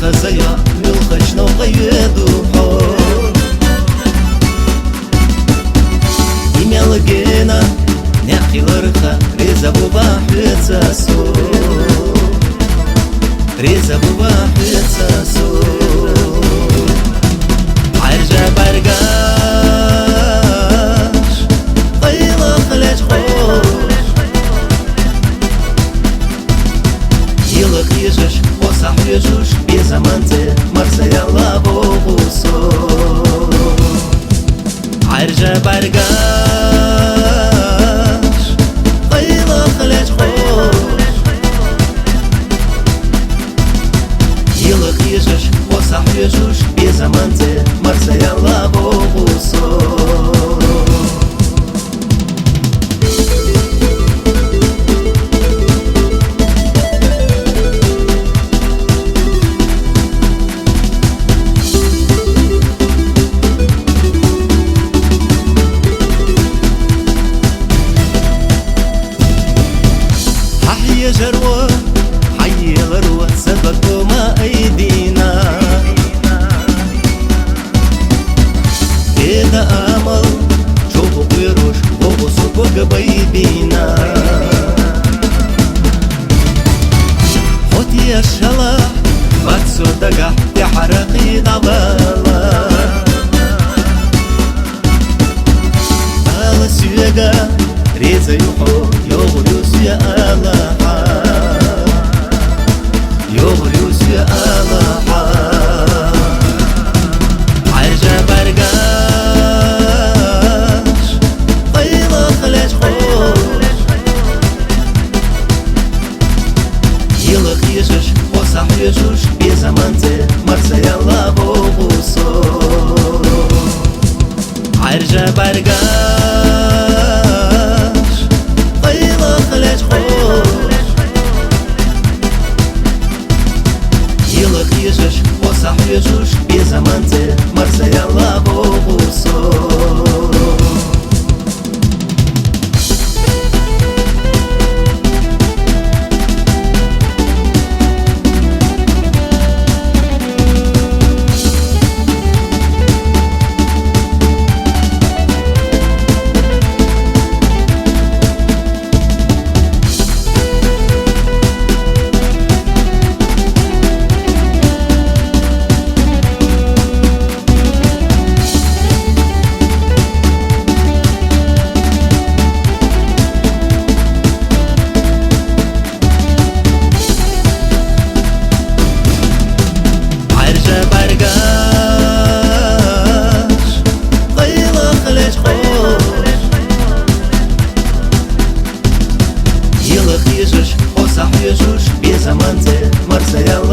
خزيا بالخشنا وغيدو حور إيمي لقينا نحكي لرخا ريزا بوباحة ساسو ريزا بوباحة ساسو عرجة برقاش قيلة خلج خوش يلق يجش وصح يجوش بزمانتي مرسى يلا بوغوصو عرجة برقاش قيلة خلج خوش يلق يجش وصح يجوش بزمانتي مرسى يلا بوغوصو جروة حي غروة سبقوا ما أيدينا إذا أمل شوفوا قيروش وغصوك وقبيدينا حوتي الشلاح باتسو دقح تحرقي ضبالا على سيقا ريزا يوحو يغريوس يا الله يغريوس يا الله عرجة برقاش قيلة خلج خوش يلق يجش وصح يجوش بزمانتي مرسى يلا بوغوصو عرجة برقاش قيلة خلج خوش يلق يجش وصح يجوش بزمانتي مرسى يلا بوغوصو يجوش وصح يجوش بزمانتي مرسى يلا